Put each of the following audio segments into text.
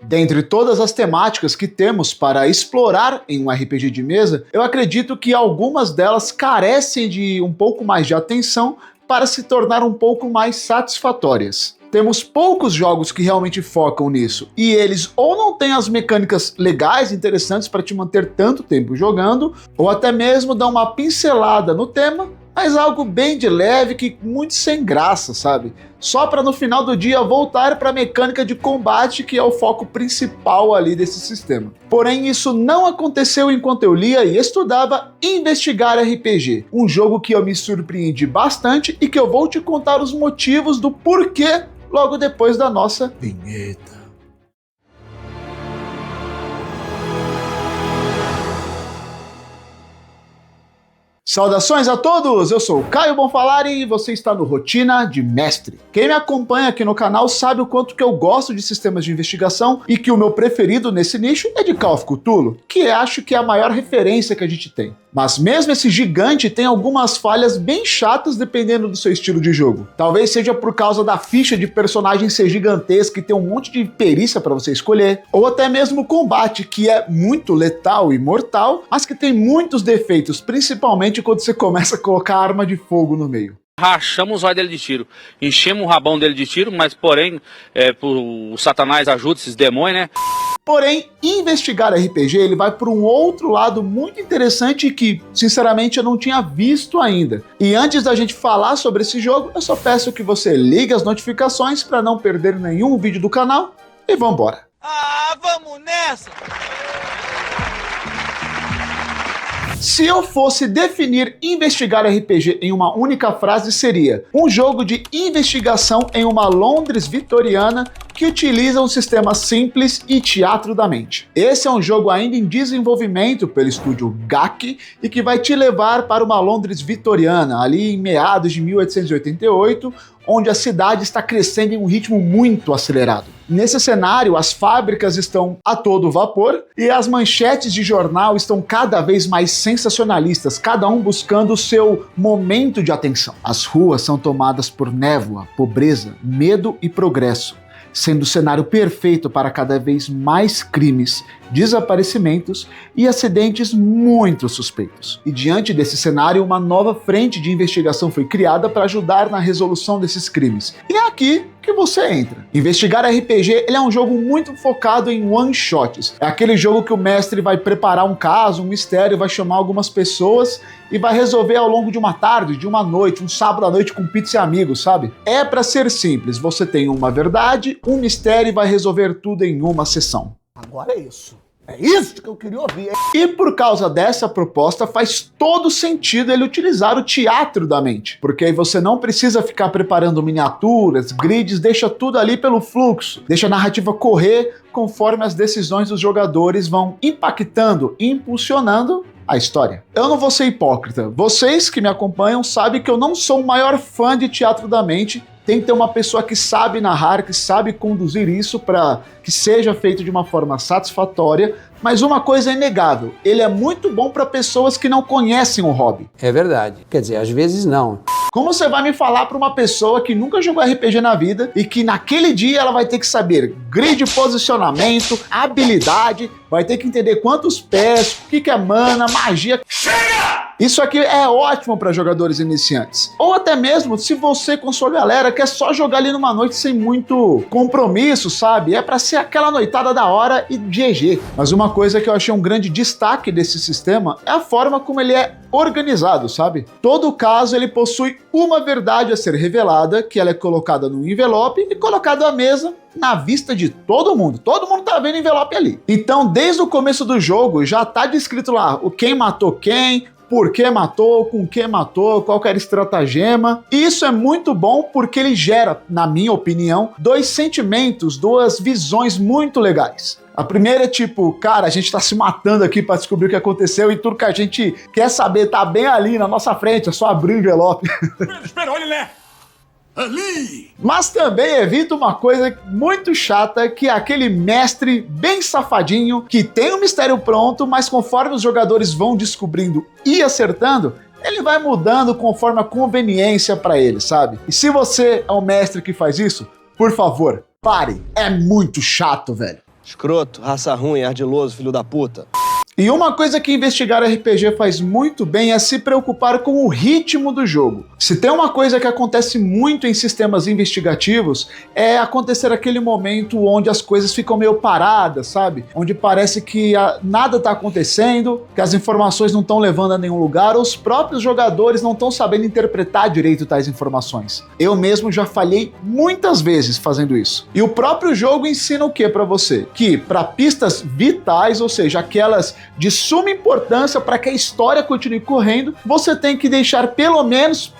Dentre todas as temáticas que temos para explorar em um RPG de mesa, eu acredito que algumas delas carecem de um pouco mais de atenção para se tornar um pouco mais satisfatórias. Temos poucos jogos que realmente focam nisso, e eles ou não têm as mecânicas legais, interessantes para te manter tanto tempo jogando, ou até mesmo dão uma pincelada no tema, mas algo bem de leve que muito sem graça, sabe? Só para no final do dia voltar para a mecânica de combate, que é o foco principal ali desse sistema. Porém, isso não aconteceu enquanto eu lia e estudava Investigar RPG, um jogo que eu me surpreendi bastante e que eu vou te contar os motivos do porquê logo depois da nossa vinheta. Saudações a todos, eu sou o Caio Bonfalari e você está no Rotina de Mestre. Quem me acompanha aqui no canal sabe o quanto que eu gosto de sistemas de investigação e que o meu preferido nesse nicho é de Call of Cthulhu, que acho que é a maior referência que a gente tem. Mas mesmo esse gigante tem algumas falhas bem chatas dependendo do seu estilo de jogo. Talvez seja por causa da ficha de personagem ser gigantesca e ter um monte de perícia para você escolher, ou até mesmo o combate, que é muito letal e mortal, mas que tem muitos defeitos, principalmente quando você começa a colocar arma de fogo no meio. Rachamos os olhos dele de tiro, enchemos o rabão dele de tiro, mas porém, o Satanás ajuda esses demônios, né? Porém, Investigar RPG ele vai por um outro lado muito interessante que, sinceramente, eu não tinha visto ainda. E antes da gente falar sobre esse jogo, eu só peço que você ligue as notificações para não perder nenhum vídeo do canal e vambora! Ah, vamos nessa! Se eu fosse definir Investigar RPG em uma única frase, seria um jogo de investigação em uma Londres vitoriana que utiliza um sistema simples e teatro da mente. Esse é um jogo ainda em desenvolvimento pelo estúdio GAC e que vai te levar para uma Londres vitoriana, ali em meados de 1888, onde a cidade está crescendo em um ritmo muito acelerado. Nesse cenário, as fábricas estão a todo vapor e as manchetes de jornal estão cada vez mais sensacionalistas, cada um buscando o seu momento de atenção. As ruas são tomadas por névoa, pobreza, medo e progresso, sendo o cenário perfeito para cada vez mais crimes, desaparecimentos e acidentes muito suspeitos. E diante desse cenário, uma nova frente de investigação foi criada para ajudar na resolução desses crimes. E é aqui que você entra. Investigar RPG ele é um jogo muito focado em one-shots. É aquele jogo que o mestre vai preparar um caso, um mistério, vai chamar algumas pessoas e vai resolver ao longo de uma tarde, de uma noite, um sábado à noite com pizza e amigos, sabe? É para ser simples, você tem uma verdade, um mistério e vai resolver tudo em uma sessão. Agora é isso. É isso que eu queria ouvir. E por causa dessa proposta faz todo sentido ele utilizar o teatro da mente, porque aí você não precisa ficar preparando miniaturas, grids, deixa tudo ali pelo fluxo, deixa a narrativa correr conforme as decisões dos jogadores vão impactando e impulsionando a história. Eu não vou ser hipócrita, vocês que me acompanham sabem que eu não sou o maior fã de teatro da mente. Tem que ter uma pessoa que sabe narrar, que sabe conduzir isso para que seja feito de uma forma satisfatória, mas uma coisa é inegável, ele é muito bom para pessoas que não conhecem o hobby. É verdade, quer dizer, às vezes não. Como você vai me falar para uma pessoa que nunca jogou RPG na vida e que naquele dia ela vai ter que saber grid, posicionamento, habilidade, vai ter que entender quantos pés, o que é mana, magia... Chega! Isso aqui é ótimo para jogadores iniciantes. Ou até mesmo se você com sua galera quer só jogar ali numa noite sem muito compromisso, sabe? É para ser aquela noitada da hora e GG. Mas uma coisa que eu achei um grande destaque desse sistema é a forma como ele é organizado, sabe? Todo caso ele possui uma verdade a ser revelada, que ela é colocada num envelope e colocada à mesa na vista de todo mundo tá vendo o envelope ali. Então desde o começo do jogo já tá descrito lá o quem matou quem, por que matou, com que matou, qual que era a estratagema. E isso é muito bom porque ele gera, na minha opinião, dois sentimentos, duas visões muito legais. A primeira é tipo, cara, a gente tá se matando aqui pra descobrir o que aconteceu e tudo que a gente quer saber tá bem ali na nossa frente, é só abrir o envelope. Espera, olha, né? Ali! Mas também evita uma coisa muito chata, que é aquele mestre bem safadinho, que tem o mistério pronto, mas conforme os jogadores vão descobrindo e acertando, ele vai mudando conforme a conveniência pra ele, sabe? E se você é o mestre que faz isso, por favor, pare. É muito chato, velho. Escroto, raça ruim, ardiloso, filho da puta. E uma coisa que investigar RPG faz muito bem é se preocupar com o ritmo do jogo. Se tem uma coisa que acontece muito em sistemas investigativos, é acontecer aquele momento onde as coisas ficam meio paradas, sabe? Onde parece que nada tá acontecendo, que as informações não estão levando a nenhum lugar, ou os próprios jogadores não estão sabendo interpretar direito tais informações. Eu mesmo já falhei muitas vezes fazendo isso. E o próprio jogo ensina o que pra você? Que para pistas vitais, ou seja, aquelas de suma importância para que a história continue correndo, você tem que deixar pelo menos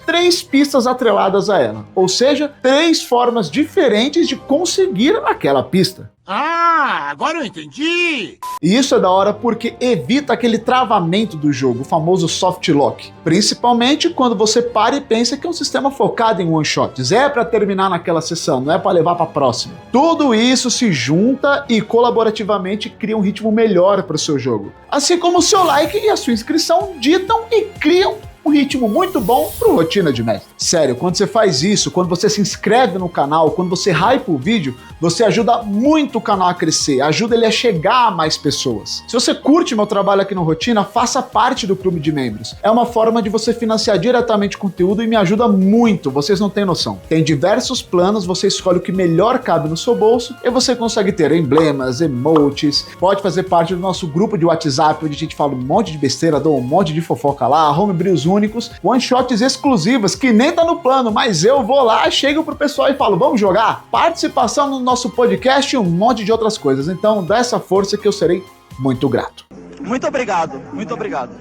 3 pistas atreladas a ela. Ou seja, 3 formas diferentes de conseguir aquela pista. Ah, agora eu entendi! E isso é da hora porque evita aquele travamento do jogo, o famoso soft lock. Principalmente quando você para e pensa que é um sistema focado em one-shots. É para terminar naquela sessão, não é para levar para a próxima. Tudo isso se junta e colaborativamente cria um ritmo melhor para o seu jogo. Assim como o seu like e a sua inscrição ditam e criam um ritmo muito bom pro Rotina de Mestre. Sério, quando você faz isso, quando você se inscreve no canal, quando você hypa o vídeo, você ajuda muito o canal a crescer, ajuda ele a chegar a mais pessoas. Se você curte meu trabalho aqui no Rotina, faça parte do clube de membros. É uma forma de você financiar diretamente o conteúdo e me ajuda muito, vocês não têm noção. Tem diversos planos, você escolhe o que melhor cabe no seu bolso e você consegue ter emblemas, emotes, pode fazer parte do nosso grupo de WhatsApp, onde a gente fala um monte de besteira, dá um monte de fofoca lá, homebrews únicos, one-shots exclusivas, que nem tá no plano, mas eu vou lá, chego pro pessoal e falo, vamos jogar? Participação no nosso podcast e um monte de outras coisas. Então, dá essa força que eu serei muito grato. Muito obrigado, muito obrigado.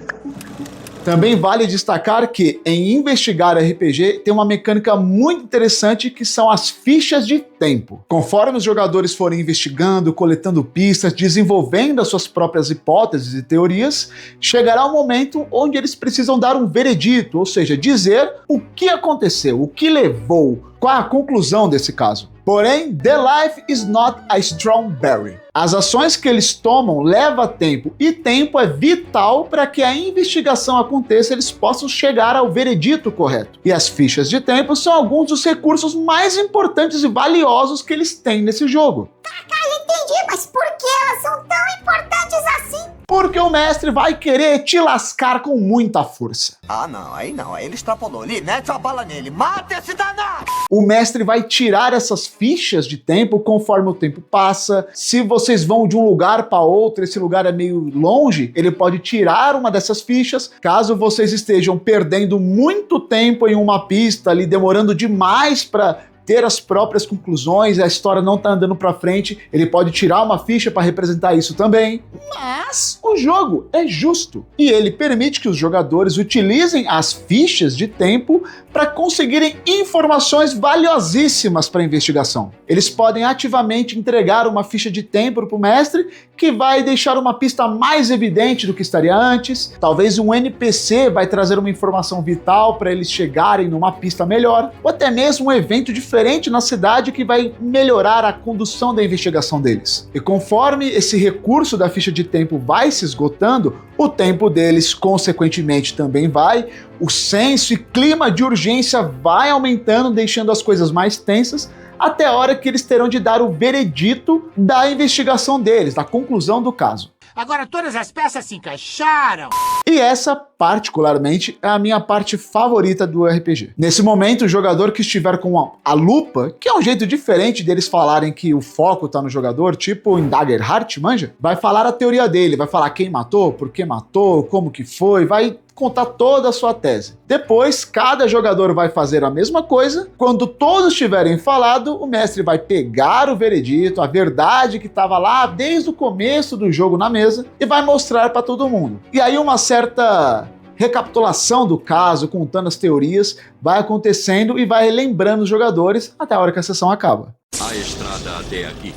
Também vale destacar que em investigar RPG tem uma mecânica muito interessante que são as fichas de tempo. Conforme os jogadores forem investigando, coletando pistas, desenvolvendo as suas próprias hipóteses e teorias, chegará um momento onde eles precisam dar um veredito, ou seja, dizer o que aconteceu, o que levou, qual a conclusão desse caso. Porém, the life is not a strawberry. As ações que eles tomam levam tempo, e tempo é vital para que a investigação aconteça e eles possam chegar ao veredito correto. E as fichas de tempo são alguns dos recursos mais importantes e valiosos que eles têm nesse jogo. Eu entendi, mas por que elas são tão importantes assim? Porque o mestre vai querer te lascar com muita força. Ah, não, aí ele extrapolou. Ali, mete a bala nele, mata esse danado! O mestre vai tirar essas fichas de tempo conforme o tempo passa. Se vocês vão de um lugar para outro, esse lugar é meio longe, ele pode tirar uma dessas fichas. Caso vocês estejam perdendo muito tempo em uma pista ali, demorando demais para ter as próprias conclusões, a história não tá andando pra frente, ele pode tirar uma ficha para representar isso também. Mas o jogo é justo e ele permite que os jogadores utilizem as fichas de tempo para conseguirem informações valiosíssimas para a investigação. Eles podem ativamente entregar uma ficha de tempo para o mestre que vai deixar uma pista mais evidente do que estaria antes. Talvez um NPC vai trazer uma informação vital para eles chegarem numa pista melhor, ou até mesmo um evento diferente na cidade que vai melhorar a condução da investigação deles. E conforme esse recurso da ficha de tempo vai se esgotando, o tempo deles consequentemente também vai, o senso e clima de urgência vai aumentando, deixando as coisas mais tensas, até a hora que eles terão de dar o veredito da investigação deles, da conclusão do caso. Agora todas as peças se encaixaram. E essa, particularmente, é a minha parte favorita do RPG. Nesse momento, o jogador que estiver com a lupa, que é um jeito diferente deles falarem que o foco tá no jogador, tipo em Daggerheart, manja? Vai falar a teoria dele, vai falar quem matou, por que matou, como que foi, vai contar toda a sua tese. Depois, cada jogador vai fazer a mesma coisa. Quando todos tiverem falado, o mestre vai pegar o veredito, a verdade que estava lá desde o começo do jogo na mesa, e vai mostrar para todo mundo. E aí uma certa recapitulação do caso, contando as teorias, vai acontecendo e vai lembrando os jogadores até a hora que a sessão acaba. A estrada até aqui.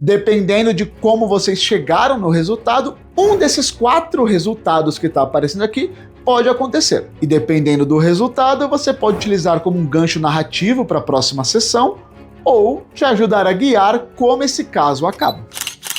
Dependendo de como vocês chegaram no resultado, um desses 4 resultados que está aparecendo aqui pode acontecer. E dependendo do resultado, você pode utilizar como um gancho narrativo para a próxima sessão ou te ajudar a guiar como esse caso acaba.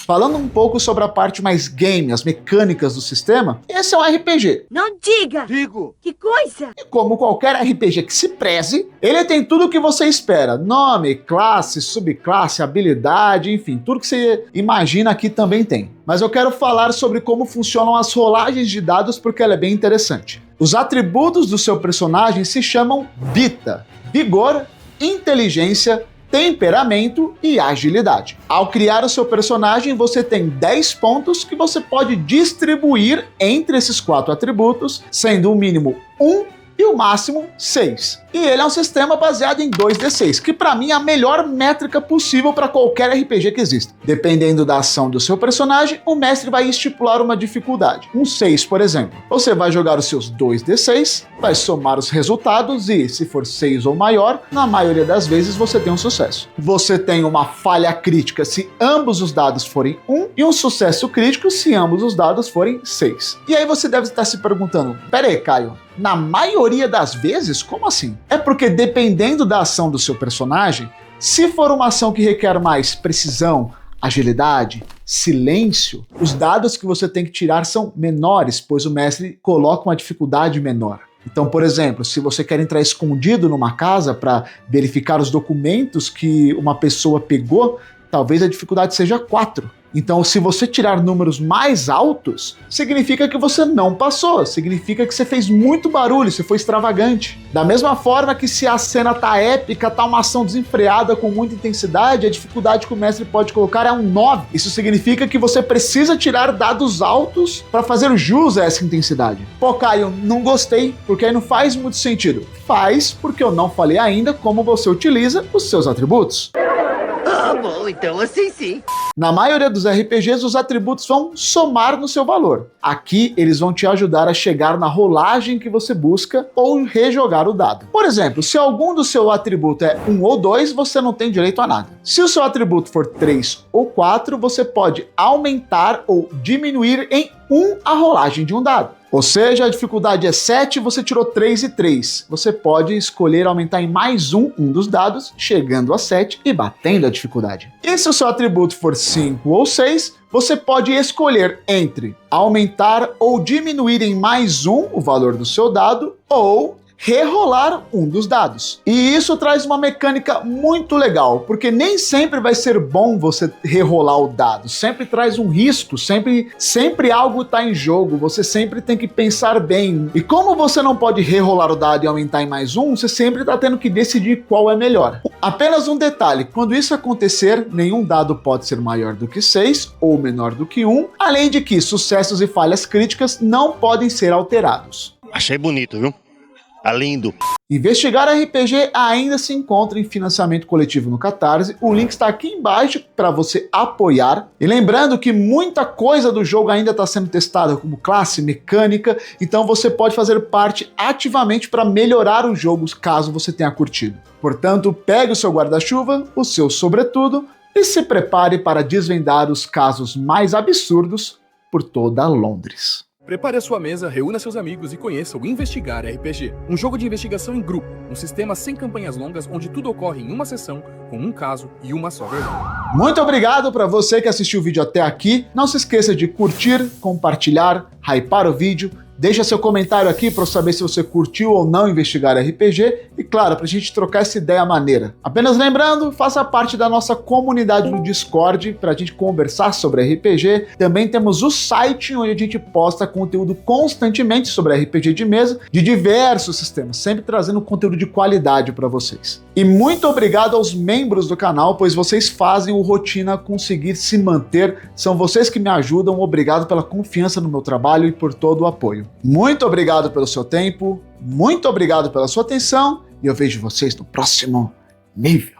Falando um pouco sobre a parte mais game, as mecânicas do sistema, esse é um RPG. Não diga! Digo. Que coisa! E como qualquer RPG que se preze, ele tem tudo o que você espera. Nome, classe, subclasse, habilidade, enfim, tudo que você imagina aqui também tem. Mas eu quero falar sobre como funcionam as rolagens de dados porque ela é bem interessante. Os atributos do seu personagem se chamam Vita, vigor, inteligência, temperamento e agilidade. Ao criar o seu personagem, você tem 10 pontos que você pode distribuir entre esses 4 atributos, sendo o mínimo 1 e o máximo 6. E ele é um sistema baseado em 2d6, que para mim é a melhor métrica possível para qualquer RPG que exista. Dependendo da ação do seu personagem, o mestre vai estipular uma dificuldade. Um 6, por exemplo. Você vai jogar os seus 2d6, vai somar os resultados e, se for 6 ou maior, na maioria das vezes você tem um sucesso. Você tem uma falha crítica se ambos os dados forem 1 e um sucesso crítico se ambos os dados forem 6. E aí você deve estar se perguntando, pera aí, Caio, na maioria das vezes? Como assim? É porque dependendo da ação do seu personagem, se for uma ação que requer mais precisão, agilidade, silêncio, os dados que você tem que tirar são menores, pois o mestre coloca uma dificuldade menor. Então, por exemplo, se você quer entrar escondido numa casa para verificar os documentos que uma pessoa pegou, talvez a dificuldade seja 4. Então, se você tirar números mais altos, significa que você não passou, significa que você fez muito barulho, você foi extravagante. Da mesma forma que se a cena tá épica, tá uma ação desenfreada com muita intensidade, a dificuldade que o mestre pode colocar é um 9. Isso significa que você precisa tirar dados altos para fazer jus a essa intensidade. Pô, Caio, não gostei, porque aí não faz muito sentido. Faz, porque eu não falei ainda como você utiliza os seus atributos. Ah, bom, então assim sim. Na maioria dos RPGs, os atributos vão somar no seu valor. Aqui, eles vão te ajudar a chegar na rolagem que você busca ou rejogar o dado. Por exemplo, se algum do seu atributo é 1 ou 2, você não tem direito a nada. Se o seu atributo for 3 ou 4, você pode aumentar ou diminuir em 1 a rolagem de um dado. Ou seja, a dificuldade é 7, você tirou 3 e 3. Você pode escolher aumentar em mais um dos dados, chegando a 7 e batendo a dificuldade. E se o seu atributo for 5 ou 6, você pode escolher entre aumentar ou diminuir em mais um o valor do seu dado ou rerolar um dos dados. E isso traz uma mecânica muito legal, porque nem sempre vai ser bom você rerolar o dado, sempre traz um risco, sempre algo está em jogo, você sempre tem que pensar bem. E como você não pode rerolar o dado e aumentar em mais um, você sempre está tendo que decidir qual é melhor. Apenas um detalhe, quando isso acontecer, nenhum dado pode ser maior do que 6 ou menor do que 1, além de que sucessos e falhas críticas não podem ser alterados. Achei bonito, viu? Tá lindo. Investigar RPG ainda se encontra em financiamento coletivo no Catarse. O link está aqui embaixo para você apoiar. E lembrando que muita coisa do jogo ainda está sendo testada, como classe, mecânica, então você pode fazer parte ativamente para melhorar o jogo caso você tenha curtido. Portanto, pegue o seu guarda-chuva, o seu sobretudo e se prepare para desvendar os casos mais absurdos por toda Londres. Prepare a sua mesa, reúna seus amigos e conheça o Investigar RPG, um jogo de investigação em grupo, um sistema sem campanhas longas onde tudo ocorre em uma sessão, com um caso e uma só verdade. Muito obrigado para você que assistiu o vídeo até aqui. Não se esqueça de curtir, compartilhar, hypar o vídeo. Deixa seu comentário aqui para eu saber se você curtiu ou não Investigar RPG e, claro, para a gente trocar essa ideia maneira. Apenas lembrando, faça parte da nossa comunidade no Discord para a gente conversar sobre RPG. Também temos o site onde a gente posta conteúdo constantemente sobre RPG de mesa, de diversos sistemas, sempre trazendo conteúdo de qualidade para vocês. E muito obrigado aos membros do canal, pois vocês fazem o Rotina conseguir se manter. São vocês que me ajudam. Obrigado pela confiança no meu trabalho e por todo o apoio. Muito obrigado pelo seu tempo, muito obrigado pela sua atenção e eu vejo vocês no próximo nível.